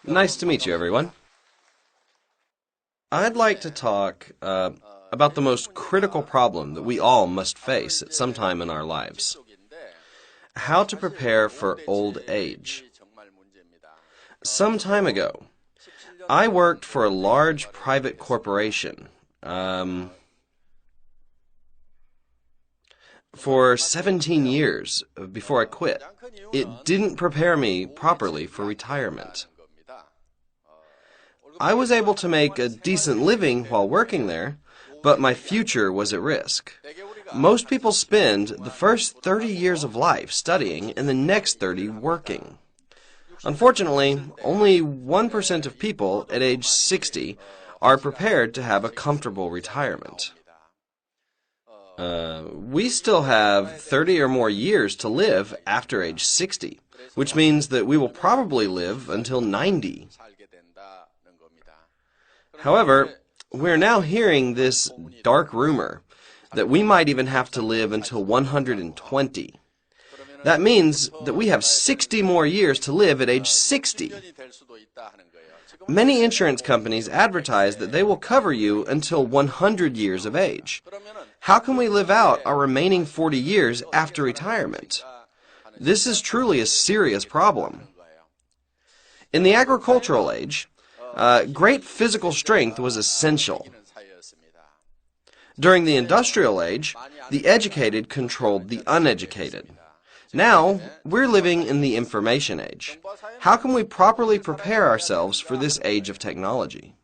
Nice to meet you, everyone. I'd like to talk about the most critical problem that we all must face at some time in our lives. How to prepare for old age. Some time ago, I worked for a large private corporation for 17 years before I quit. It didn't prepare me properly for retirement. I was able to make a decent living while working there, but my future was at risk. Most people spend the first 30 years of life studying and the next 30 working. Unfortunately, only 1% of people at age 60 are prepared to have a comfortable retirement. We still have 30 or more years to live after age 60, which means that we will probably live until 90. However, we're now hearing this dark rumor that we might even have to live until 120. That means that we have 60 more years to live at age 60. Many insurance companies advertise that they will cover you until 100 years of age. How can we live out our remaining 40 years after retirement? This is truly a serious problem. In the agricultural age, great physical strength was essential. During the industrial age, the educated controlled the uneducated. Now, we're living in the information age. How can we properly prepare ourselves for this age of technology?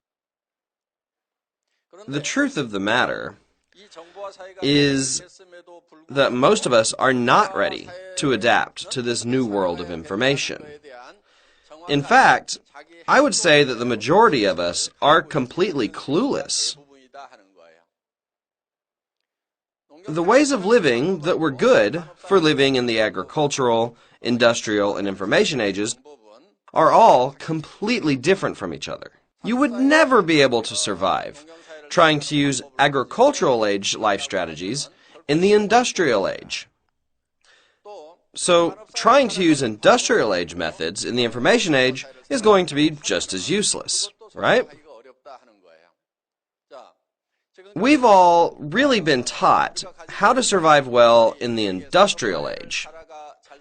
The truth of the matter is that most of us are not ready to adapt to this new world of information. In fact, I would say that the majority of us are completely clueless. The ways of living that were good for living in the agricultural, industrial, and information ages are all completely different from each other. You would never be able to survive trying to use agricultural age life strategies in the industrial age. So, trying to use industrial age methods in the information age is going to be just as useless, right? We've all really been taught how to survive well in the industrial age,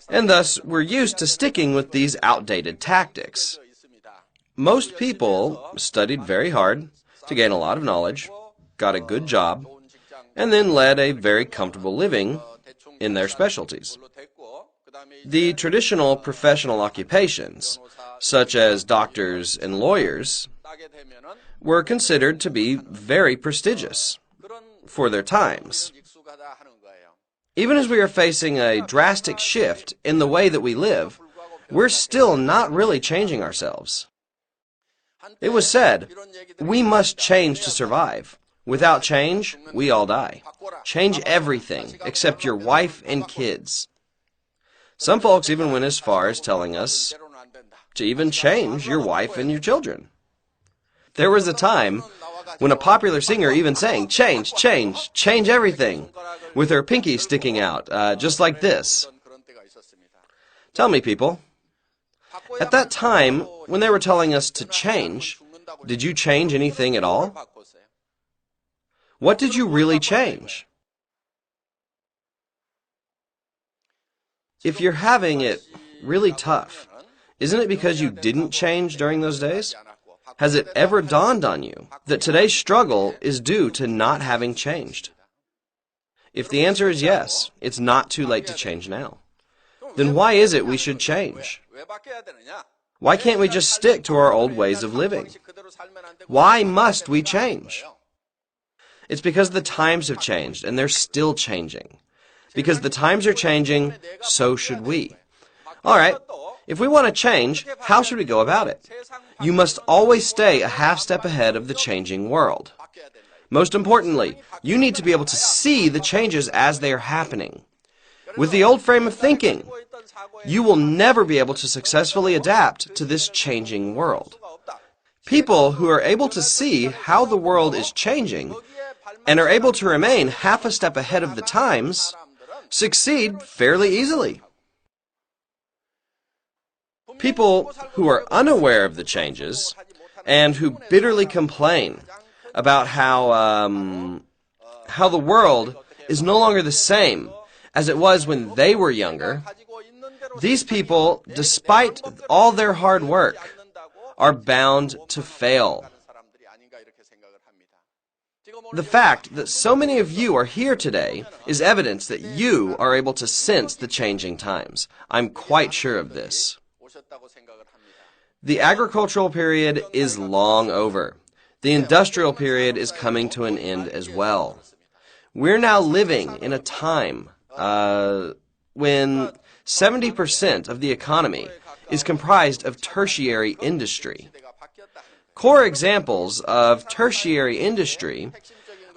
and thus we're used to sticking with these outdated tactics. Most people studied very hard to gain a lot of knowledge, got a good job, and then led a very comfortable living in their specialties. The traditional professional occupations, such as doctors and lawyers, were considered to be very prestigious for their times. Even as we are facing a drastic shift in the way that we live, we're still not really changing ourselves. It was said, we must change to survive. Without change, we all die. Change everything except your wife and kids. Some folks even went as far as telling us to even change your wife and your children. There was a time when a popular singer even sang, change, change, change everything, with her pinky sticking out, just like this. Tell me, people, at that time, when they were telling us to change, did you change anything at all? What did you really change? If you're having it really tough, isn't it because you didn't change during those days? Has it ever dawned on you that today's struggle is due to not having changed? If the answer is yes, it's not too late to change now. Then why is it we should change? Why can't we just stick to our old ways of living? Why must we change? It's because the times have changed, and they're still changing. Because the times are changing, so should we. All right, if we want to change, how should we go about it? You must always stay a half step ahead of the changing world. Most importantly, you need to be able to see the changes as they are happening. With the old frame of thinking, you will never be able to successfully adapt to this changing world. People who are able to see how the world is changing and are able to remain half a step ahead of the times succeed fairly easily. People who are unaware of the changes and who bitterly complain about how the world is no longer the same as it was when they were younger, these people, despite all their hard work, are bound to fail. The fact that so many of you are here today is evidence that you are able to sense the changing times. I'm quite sure of this. The agricultural period is long over. The industrial period is coming to an end as well. We're now living in a time when 70% of the economy is comprised of tertiary industry. Core examples of tertiary industry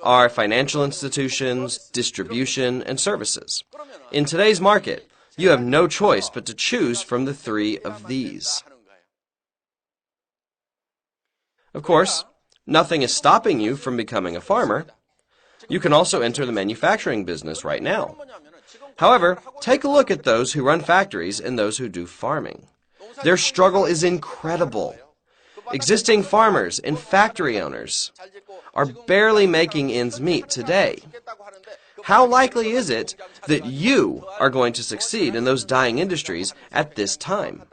are financial institutions, distribution, and services. In today's market, you have no choice but to choose from the three of these. Of course, nothing is stopping you from becoming a farmer. You can also enter the manufacturing business right now. However, take a look at those who run factories and those who do farming. Their struggle is incredible. Existing farmers and factory owners are barely making ends meet today. How likely is it that you are going to succeed in those dying industries at this time?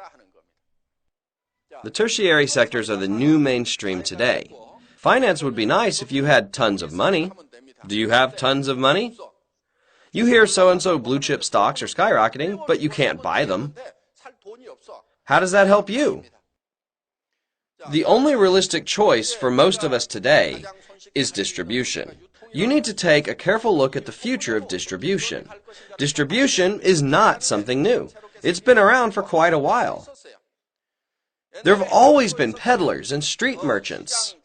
The tertiary sectors are the new mainstream today. Finance would be nice if you had tons of money. Do you have tons of money? You hear so-and-so blue-chip stocks are skyrocketing, but you can't buy them. How does that help you? The only realistic choice for most of us today is distribution. You need to take a careful look at the future of distribution. Distribution is not something new. It's been around for quite a while. There have always been peddlers and street merchants.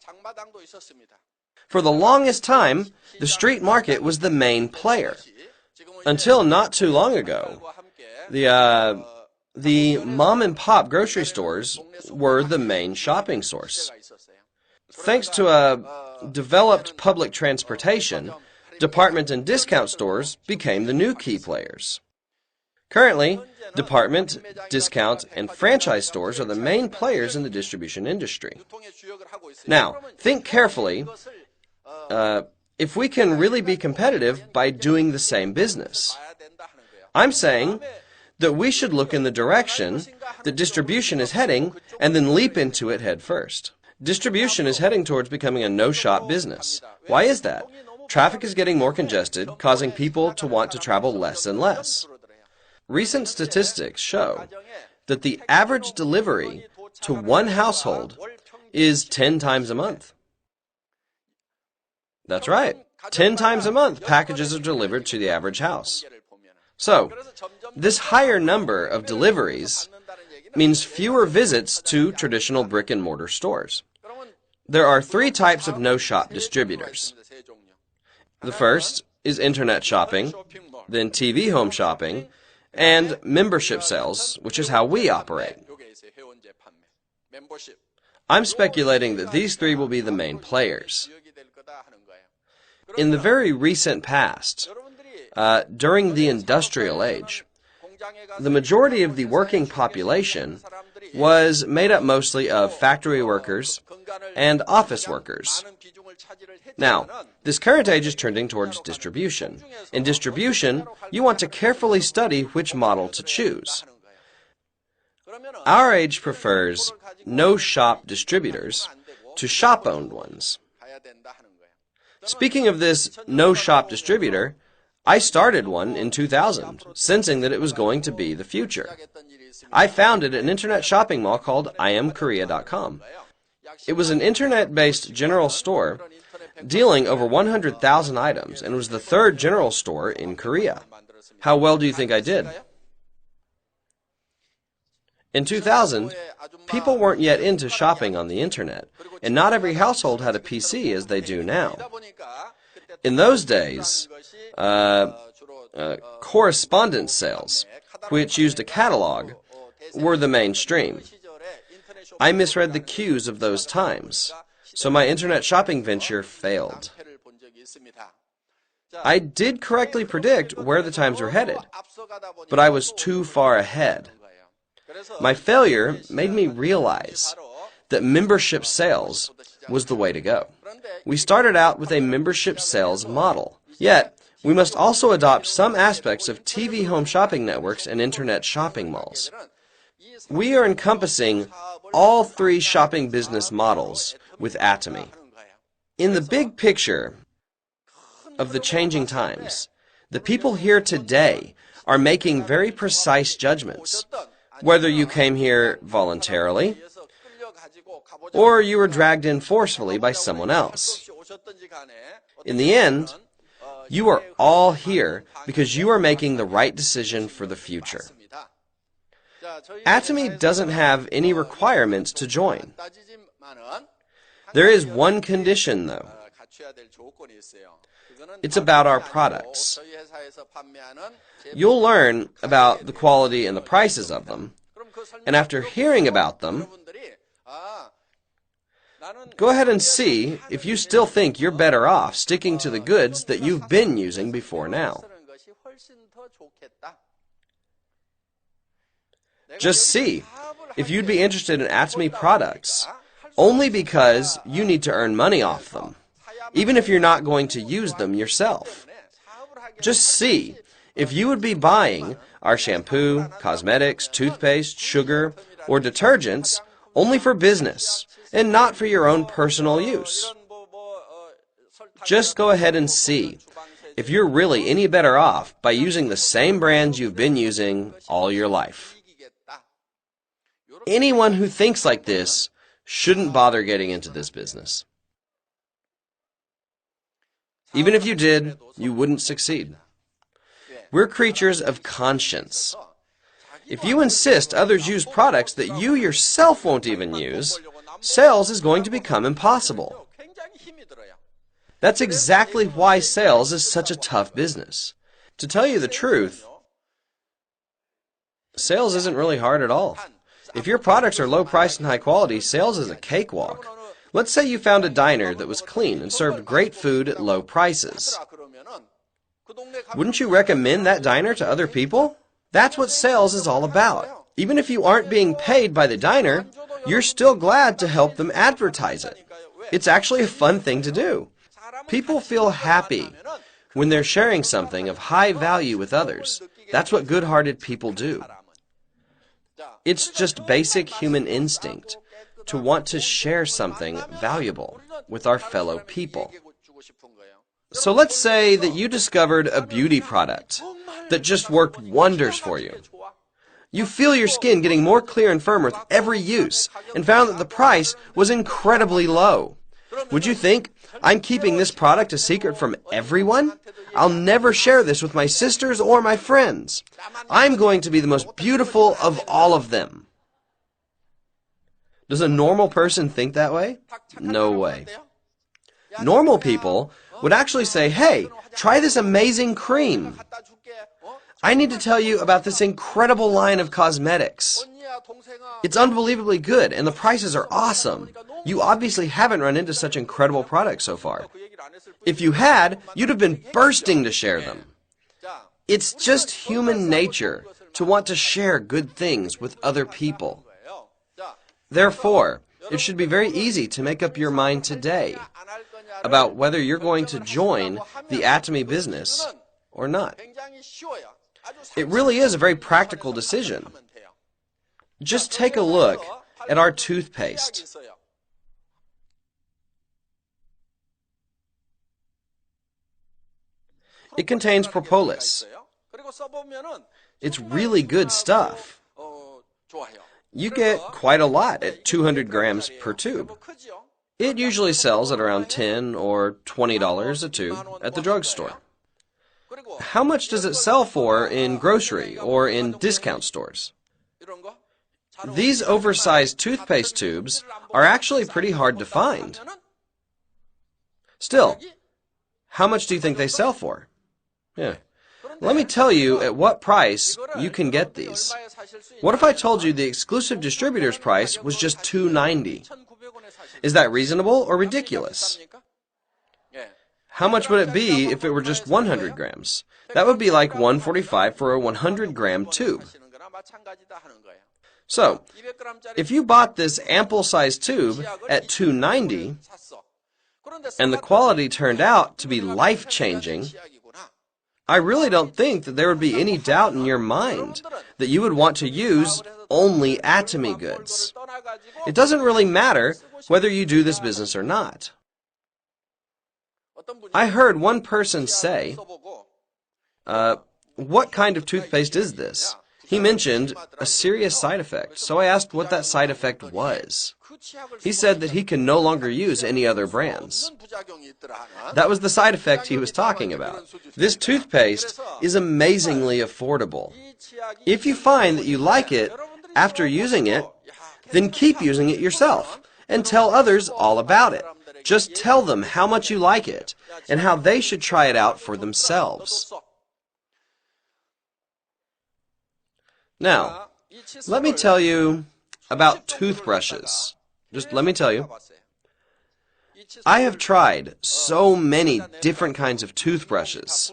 For the longest time, the street market was the main player. Until not too long ago, the mom-and-pop grocery stores were the main shopping source. Thanks to a developed public transportation, department and discount stores became the new key players. Currently, department, discount, and franchise stores are the main players in the distribution industry. Now, think carefully if we can really be competitive by doing the same business. I'm saying that we should look in the direction that distribution is heading and then leap into it head first. Distribution is heading towards becoming a no-shop business. Why is that? Traffic is getting more congested, causing people to want to travel less and less. Recent statistics show that the average delivery to one household is 10 times a month. That's right. 10 times a month, packages are delivered to the average house. So, this higher number of deliveries means fewer visits to traditional brick-and-mortar stores. There are three types of no-shop distributors. The first is internet shopping, then TV home shopping, and membership sales, which is how we operate. I'm speculating that these three will be the main players. In the very recent past, during the industrial age, the majority of the working population was made up mostly of factory workers and office workers. Now, this current age is trending towards distribution. In distribution, you want to carefully study which model to choose. Our age prefers no-shop distributors to shop-owned ones. Speaking of this no-shop distributor, I started one in 2000, sensing that it was going to be the future. I founded an internet shopping mall called yng.atomy. It was an internet-based general store dealing over 100,000 items and was the third general store in Korea. How well do you think I did? In 2000, people weren't yet into shopping on the internet, and not every household had a PC as they do now. In those days, correspondence sales, which used a catalog, were the mainstream. I misread the cues of those times, so my internet shopping venture failed. I did correctly predict where the times were headed, but I was too far ahead. My failure made me realize that membership sales was the way to go. We started out with a membership sales model, yet we must also adopt some aspects of TV home shopping networks and internet shopping malls. We are encompassing all three shopping business models with Atomy. In the big picture of the changing times, the people here today are making very precise judgments, whether you came here voluntarily or you were dragged in forcefully by someone else. In the end, you are all here because you are making the right decision for the future. Atomy doesn't have any requirements to join. There is one condition, though. It's about our products. You'll learn about the quality and the prices of them, and after hearing about them, go ahead and see if you still think you're better off sticking to the goods that you've been using before now. Just see if you'd be interested in Atomy products only because you need to earn money off them, even if you're not going to use them yourself. Just see if you would be buying our shampoo, cosmetics, toothpaste, sugar, or detergents only for business and not for your own personal use. Just go ahead and see if you're really any better off by using the same brands you've been using all your life. Anyone who thinks like this shouldn't bother getting into this business. Even if you did, you wouldn't succeed. We're creatures of conscience. If you insist others use products that you yourself won't even use, sales is going to become impossible. That's exactly why sales is such a tough business. To tell you the truth, sales isn't really hard at all. If your products are low priced and high quality, sales is a cakewalk. Let's say you found a diner that was clean and served great food at low prices. Wouldn't you recommend that diner to other people? That's what sales is all about. Even if you aren't being paid by the diner, you're still glad to help them advertise it. It's actually a fun thing to do. People feel happy when they're sharing something of high value with others. That's what good-hearted people do. It's just basic human instinct to want to share something valuable with our fellow people. So let's say that you discovered a beauty product that just worked wonders for you. You feel your skin getting more clear and firm with every use and found that the price was incredibly low. Would you think, I'm keeping this product a secret from everyone? I'll never share this with my sisters or my friends. I'm going to be the most beautiful of all of them. Does a normal person think that way? No way. Normal people would actually say, hey, try this amazing cream. I need to tell you about this incredible line of cosmetics. It's unbelievably good, and the prices are awesome. You obviously haven't run into such incredible products so far. If you had, you'd have been bursting to share them. It's just human nature to want to share good things with other people. Therefore, it should be very easy to make up your mind today about whether you're going to join the Atomy business or not. It really is a very practical decision. Just take a look at our toothpaste. It contains propolis. It's really good stuff. You get quite a lot at 200 grams per tube. It usually sells at around $10 or $20 a tube at the drugstore. How much does it sell for in grocery or in discount stores? These oversized toothpaste tubes are actually pretty hard to find. Still, how much do you think they sell for? Yeah. Let me tell you at what price you can get these. What if I told you the exclusive distributor's price was just $2.90? Is that reasonable or ridiculous? How much would it be if it were just 100 grams? That would be like $1.45 for a 100-gram tube. So, if you bought this ample-sized tube at $2.90, and the quality turned out to be life-changing, I really don't think that there would be any doubt in your mind that you would want to use only Atomy goods. It doesn't really matter whether you do this business or not. I heard one person say, what kind of toothpaste is this? He mentioned a serious side effect, so I asked what that side effect was. He said that he can no longer use any other brands. That was the side effect he was talking about. This toothpaste is amazingly affordable. If you find that you like it after using it, then keep using it yourself and tell others all about it. Just tell them how much you like it and how they should try it out for themselves. Now, let me tell you about toothbrushes. Just let me tell you. I have tried so many different kinds of toothbrushes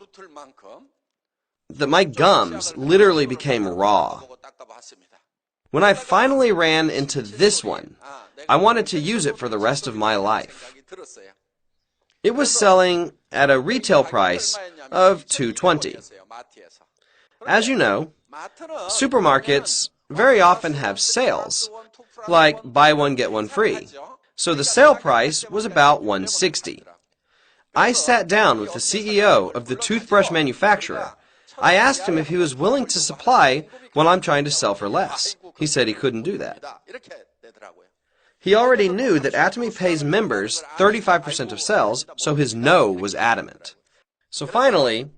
that my gums literally became raw. When I finally ran into this one, I wanted to use it for the rest of my life. It was selling at a retail price of $2.20. As you know, supermarkets very often have sales, like buy one get one free. So the sale price was about $1.60. I sat down with the CEO of the toothbrush manufacturer. I asked him if he was willing to supply what I'm trying to sell for less. He said he couldn't do that. He already knew that Atomy pays members 35% of sales, so his no was adamant. So finally,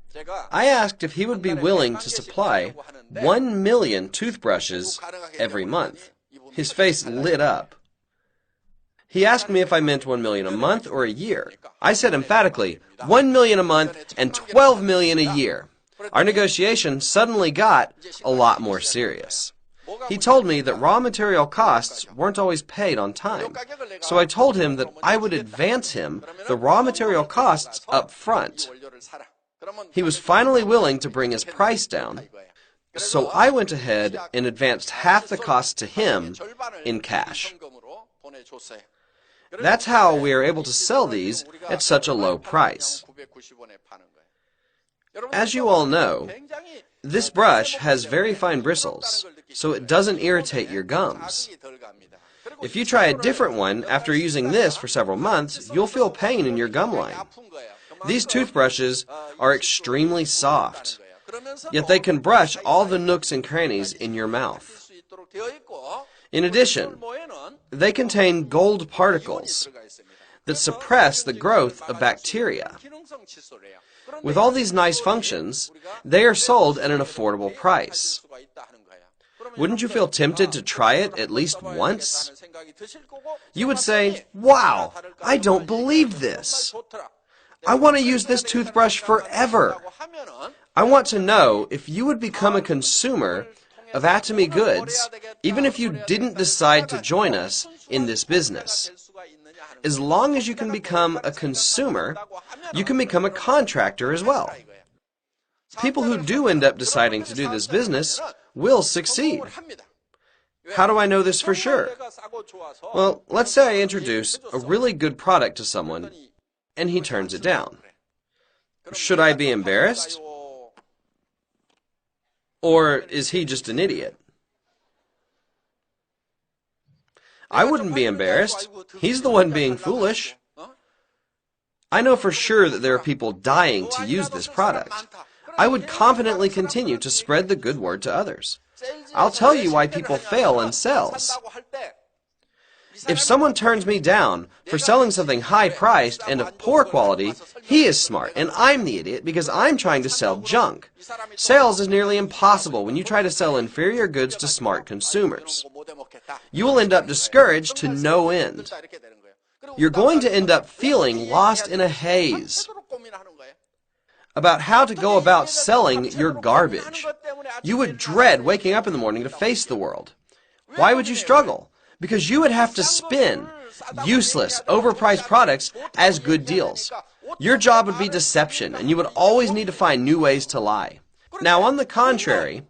I asked if he would be willing to supply 1 million toothbrushes every month. His face lit up. He asked me if I meant 1 million a month or a year. I said emphatically, 1 million a month and 12 million a year. Our negotiation suddenly got a lot more serious. He told me that raw material costs weren't always paid on time, so I told him that I would advance him the raw material costs up front. He was finally willing to bring his price down, so I went ahead and advanced half the cost to him in cash. That's how we are able to sell these at such a low price. As you all know, this brush has very fine bristles, so it doesn't irritate your gums. If you try a different one after using this for several months, you'll feel pain in your gum line. These toothbrushes are extremely soft, yet they can brush all the nooks and crannies in your mouth. In addition, they contain gold particles that suppress the growth of bacteria. With all these nice functions, they are sold at an affordable price. Wouldn't you feel tempted to try it at least once? You would say, "Wow, I don't believe this. I want to use this toothbrush forever." I want to know if you would become a consumer of Atomy goods, even if you didn't decide to join us in this business. As long as you can become a consumer, you can become a contractor as well. People who do end up deciding to do this business will succeed. How do I know this for sure? Well, let's say I introduce a really good product to someone, and he turns it down. Should I be embarrassed? Or is he just an idiot? I wouldn't be embarrassed. He's the one being foolish. I know for sure that there are people dying to use this product. I would confidently continue to spread the good word to others. I'll tell you why people fail in sales. If someone turns me down for selling something high-priced and of poor quality, he is smart, and I'm the idiot because I'm trying to sell junk. Sales is nearly impossible when you try to sell inferior goods to smart consumers. You will end up discouraged to no end. You're going to end up feeling lost in a haze about how to go about selling your garbage. You would dread waking up in the morning to face the world. Why would you struggle? Because you would have to spin useless, overpriced products as good deals. Your job would be deception, and you would always need to find new ways to lie. Now, on the contrary,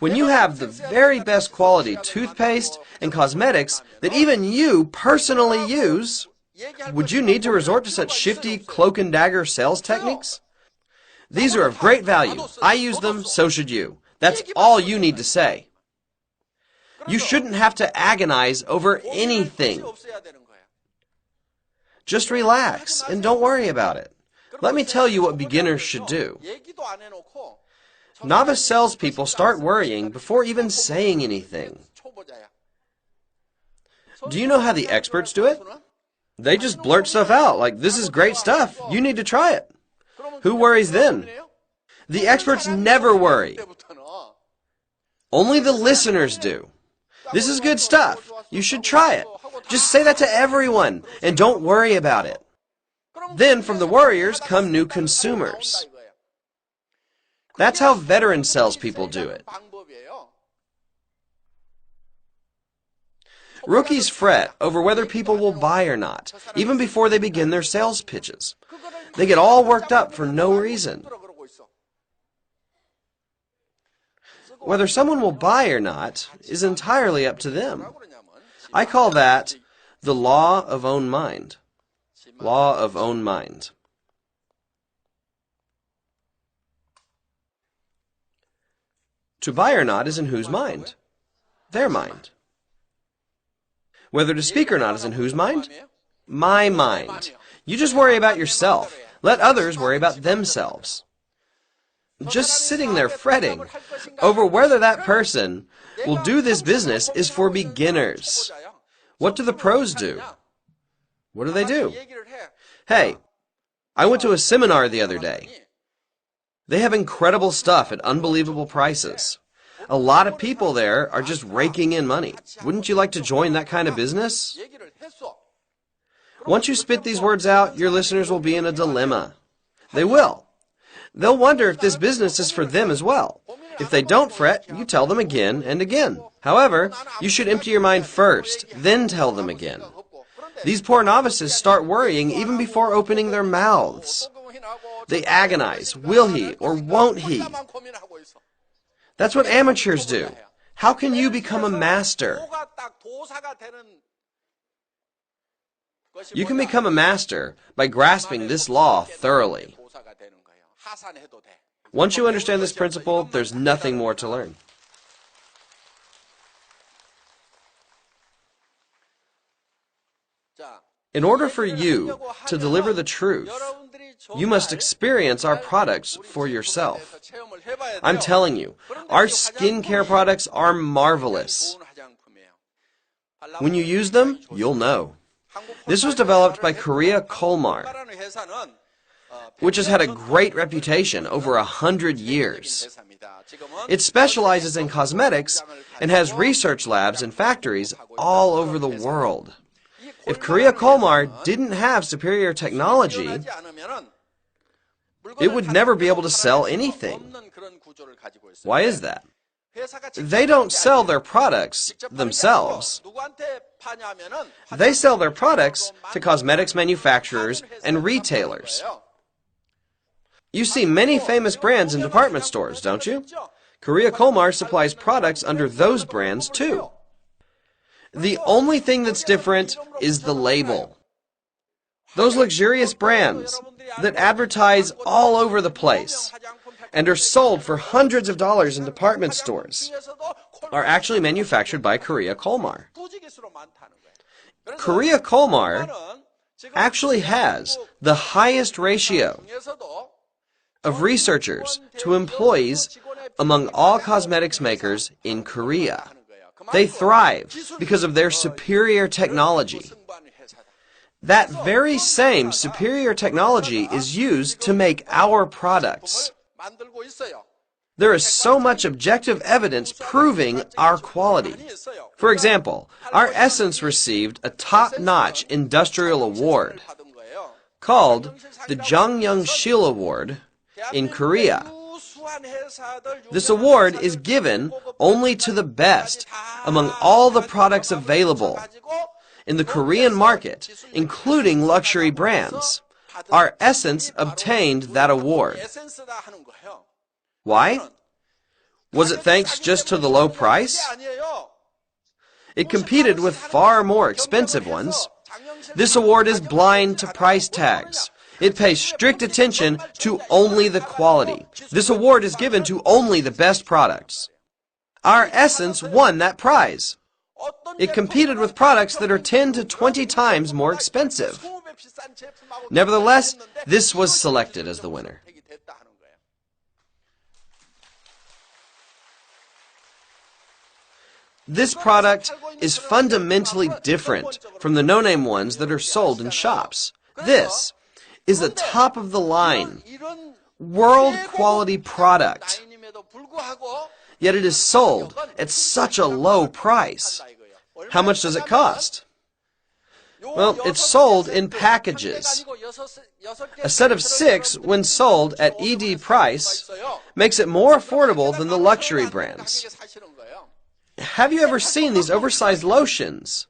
When you have the very best quality toothpaste and cosmetics that even you personally use, would you need to resort to such shifty cloak and dagger sales techniques? These are of great value. I use them, so should you. That's all you need to say. You shouldn't have to agonize over anything. Just relax and don't worry about it. Let me tell you what beginners should do. Novice salespeople start worrying before even saying anything. Do you know how the experts do it? They just blurt stuff out like, "This is great stuff. You need to try it." Who worries then? The experts never worry. Only the listeners do. "This is good stuff. You should try it." Just say that to everyone and don't worry about it. Then from the worriers come new consumers. That's how veteran salespeople do it. Rookies fret over whether people will buy or not, even before they begin their sales pitches. They get all worked up for no reason. Whether someone will buy or not is entirely up to them. I call that the law of own mind. Law of own mind. To buy or not is in whose mind? Their mind. Whether to speak or not is in whose mind? My mind. You just worry about yourself. Let others worry about themselves. Just sitting there fretting over whether that person will do this business is for beginners. What do the pros do? What do they do? Hey, I went to a seminar the other day. They have incredible stuff at unbelievable prices. A lot of people there are just raking in money. Wouldn't you like to join that kind of business? Once you spit these words out, your listeners will be in a dilemma. They will. They'll wonder if this business is for them as well. If they don't fret, you tell them again and again. However, you should empty your mind first, then tell them again. These poor novices start worrying even before opening their mouths. They agonize. Will he or won't he? That's what amateurs do. How can you become a master? You can become a master by grasping this law thoroughly. Once you understand this principle, there's nothing more to learn. In order for you to deliver the truth, you must experience our products for yourself. I'm telling you, our skincare products are marvelous. When you use them, you'll know. This was developed by Korea Kolmar, which has had a great reputation over 100 years. It specializes in cosmetics and has research labs and factories all over the world. If Korea Kolmar didn't have superior technology, it would never be able to sell anything. Why is that? They don't sell their products themselves. They sell their products to cosmetics manufacturers and retailers. You see many famous brands in department stores, don't you? Korea Kolmar supplies products under those brands too. The only thing that's different is the label. Those luxurious brands that advertise all over the place and are sold for hundreds of dollars in department stores are actually manufactured by Korea Kolmar. Korea Kolmar actually has the highest ratio of researchers to employees among all cosmetics makers in Korea. They thrive because of their superior technology. That very same superior technology is used to make our products. There is so much objective evidence proving our quality. For example, our essence received a top-notch industrial award called the Jongyungshil Award in Korea. This award is given only to the best among all the products available in the Korean market, including luxury brands. Our essence obtained that award. Why? Was it thanks just to the low price? It competed with far more expensive ones. This award is blind to price tags. It pays strict attention to only the quality. This award is given to only the best products. Our Essence won that prize. It competed with products that are 10 to 20 times more expensive. Nevertheless, this was selected as the winner. This product is fundamentally different from the no-name ones that are sold in shops. This is a top-of-the-line, world-quality product. Yet it is sold at such a low price. How much does it cost? Well, it's sold in packages. A set of 6, when sold at ED price, makes it more affordable than the luxury brands. Have you ever seen these oversized lotions?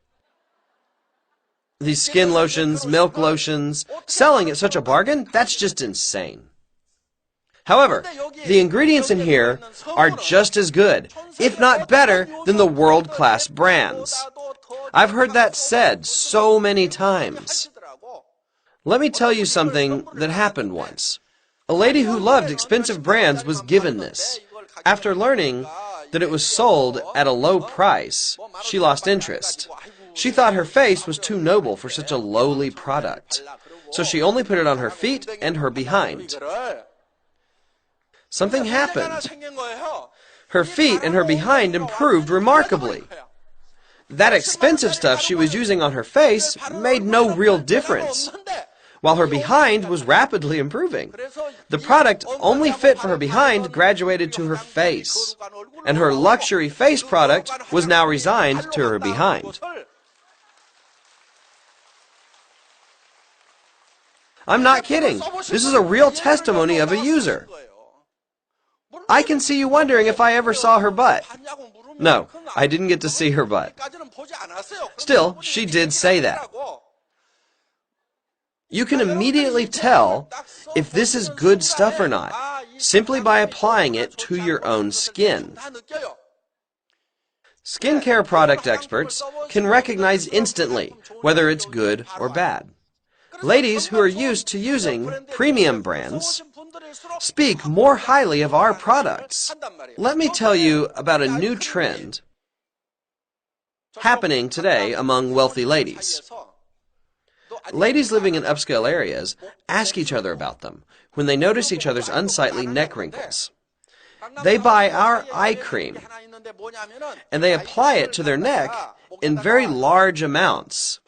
These skin lotions, milk lotions, selling at such a bargain? That's just insane. However, the ingredients in here are just as good, if not better, than the world-class brands. I've heard that said so many times. Let me tell you something that happened once. A lady who loved expensive brands was given this. After learning that it was sold at a low price, she lost interest. She thought her face was too noble for such a lowly product, so she only put it on her feet and her behind. Something happened. Her feet and her behind improved remarkably. That expensive stuff she was using on her face made no real difference, while her behind was rapidly improving. The product only fit for her behind graduated to her face, and her luxury face product was now resigned to her behind. I'm not kidding. This is a real testimony of a user. I can see you wondering if I ever saw her butt. No, I didn't get to see her butt. Still, she did say that. You can immediately tell if this is good stuff or not, simply by applying it to your own skin. Skincare product experts can recognize instantly whether it's good or bad. Ladies who are used to using premium brands speak more highly of our products. Let me tell you about a new trend happening today among wealthy ladies. Ladies living in upscale areas ask each other about them when they notice each other's unsightly neck wrinkles. They buy our eye cream, and they apply it to their neck in very large amounts.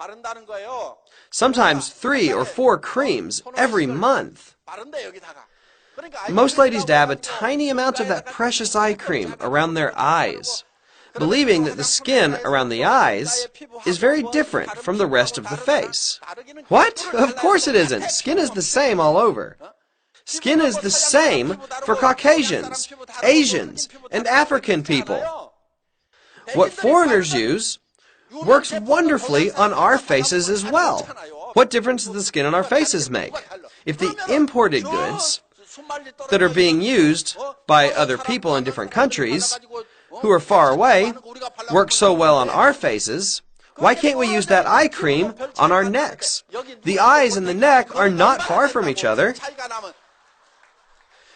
Sometimes 3 or 4 creams every month. Most ladies dab a tiny amount of that precious eye cream around their eyes, believing that the skin around the eyes is very different from the rest of the face. What? Of course it isn't. Skin is the same all over. Skin is the same for Caucasians, Asians, and African people. What foreigners use works wonderfully on our faces as well. What difference does the skin on our faces make? If the imported goods that are being used by other people in different countries who are far away work so well on our faces, why can't we use that eye cream on our necks? The eyes and the neck are not far from each other,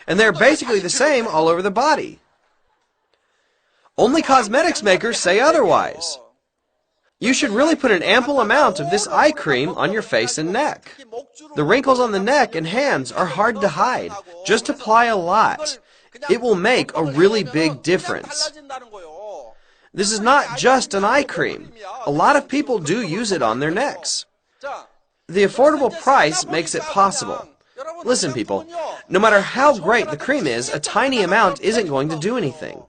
and they're basically the same all over the body. Only cosmetics makers say otherwise. You should really put an ample amount of this eye cream on your face and neck. The wrinkles on the neck and hands are hard to hide. Just apply a lot. It will make a really big difference. This is not just an eye cream. A lot of people do use it on their necks. The affordable price makes it possible. Listen, people, no matter how great the cream is, a tiny amount isn't going to do anything.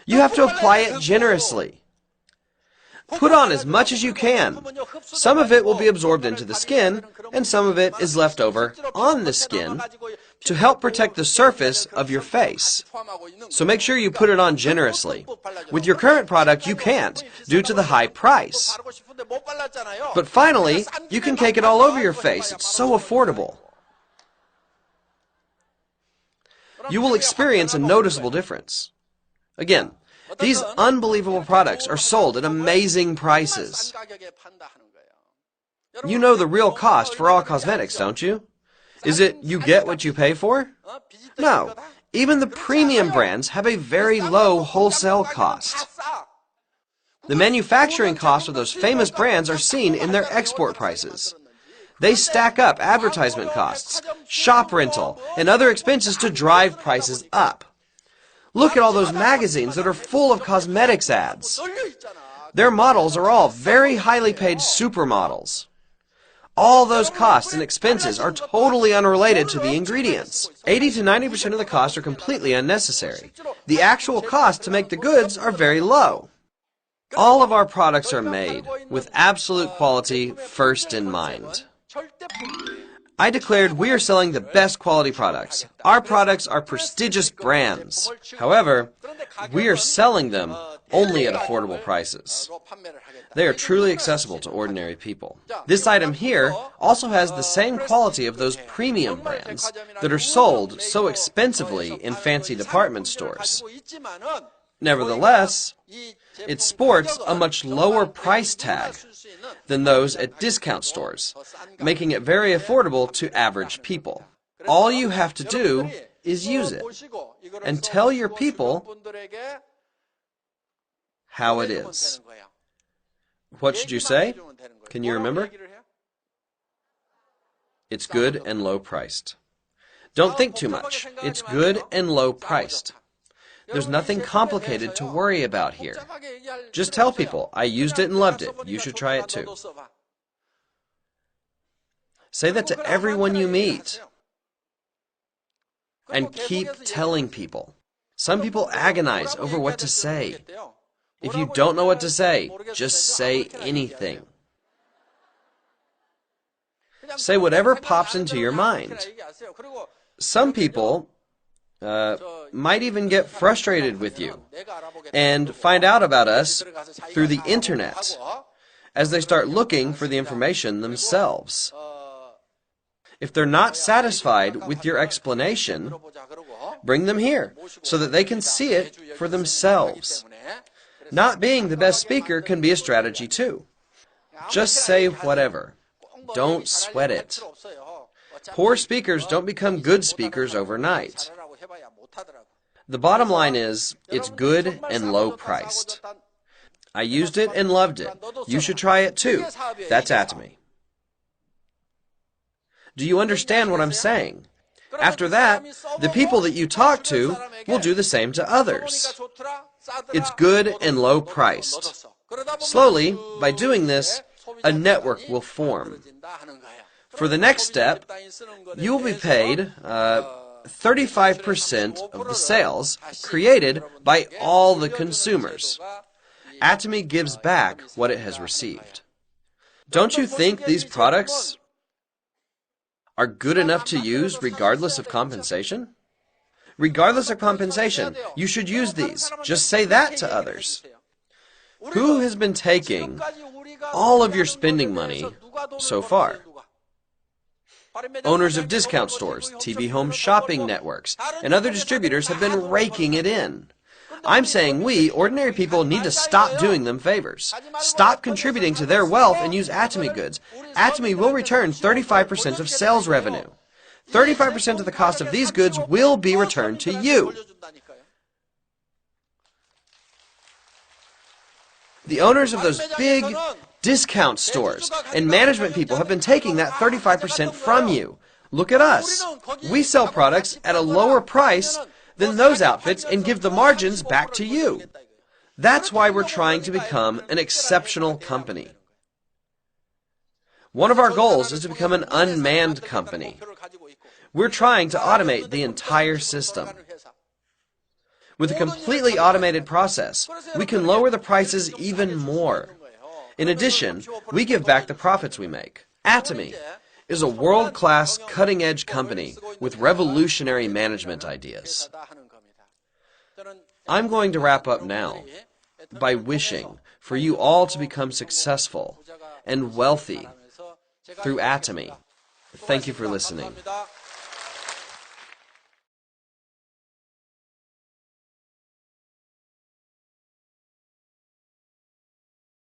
You have to apply it generously. Put on as much as you can. Some of it will be absorbed into the skin, and some of it is left over on the skin to help protect the surface of your face. So make sure you put it on generously. With your current product, you can't, due to the high price. But finally, you can cake it all over your face. It's so affordable. you will experience a noticeable difference. Again, these unbelievable products are sold at amazing prices. You know the real cost for all cosmetics, don't you? Is it you get what you pay for? No. Even the premium brands have a very low wholesale cost. The manufacturing costs of those famous brands are seen in their export prices. They stack up advertisement costs, shop rental, and other expenses to drive prices up. Look at all those magazines that are full of cosmetics ads. Their models are all very highly paid supermodels. All those costs and expenses are totally unrelated to the ingredients. 80 to 90% of the costs are completely unnecessary. The actual costs to make the goods are very low. All of our products are made with absolute quality first in mind. I declared we are selling the best quality products. Our products are prestigious brands. However, we are selling them only at affordable prices. They are truly accessible to ordinary people. This item here also has the same quality of those premium brands that are sold so expensively in fancy department stores. Nevertheless, it sports a much lower price tag than those at discount stores, making it very affordable to average people. All you have to do is use it and tell your people how it is. What should you say? Can you remember? It's good and low priced. Don't think too much. It's good and low priced. There's nothing complicated to worry about here. Just tell people, I used it and loved it. You should try it too. Say that to everyone you meet. And keep telling people. Some people agonize over what to say. If you don't know what to say, just say anything. Say whatever pops into your mind. Some people might even get frustrated with you and find out about us through the internet as they start looking for the information themselves. If they're not satisfied with your explanation, bring them here so that they can see it for themselves. Not being the best speaker can be a strategy too. Just say whatever. Don't sweat it. Poor speakers don't become good speakers overnight. The bottom line is, it's good and low priced. I used it and loved it. You should try it too. That's atomy. Do you understand what I'm saying? After that, the people that you talk to will do the same to others. It's good and low priced. Slowly, by doing this, a network will form. For the next step, you will be paid 35% of the sales created by all the consumers. Atomy gives back what it has received. Don't you think these products are good enough to use regardless of compensation? Regardless of compensation, you should use these. Just say that to others. Who has been taking all of your spending money so far? Owners of discount stores, TV home shopping networks, and other distributors have been raking it in. I'm saying we, ordinary people, need to stop doing them favors. Stop contributing to their wealth and use Atomy goods. Atomy will return 35% of sales revenue. 35% of the cost of these goods will be returned to you. The owners of those big discount stores and management people have been taking that 35% from you. Look at us. We sell products at a lower price than those outfits and give the margins back to you. That's why we're trying to become an exceptional company. One of our goals is to become an unmanned company. We're trying to automate the entire system. With a completely automated process, we can lower the prices even more. In addition, we give back the profits we make. Atomy is a world-class, cutting-edge company with revolutionary management ideas. I'm going to wrap up now by wishing for you all to become successful and wealthy through Atomy. Thank you for listening.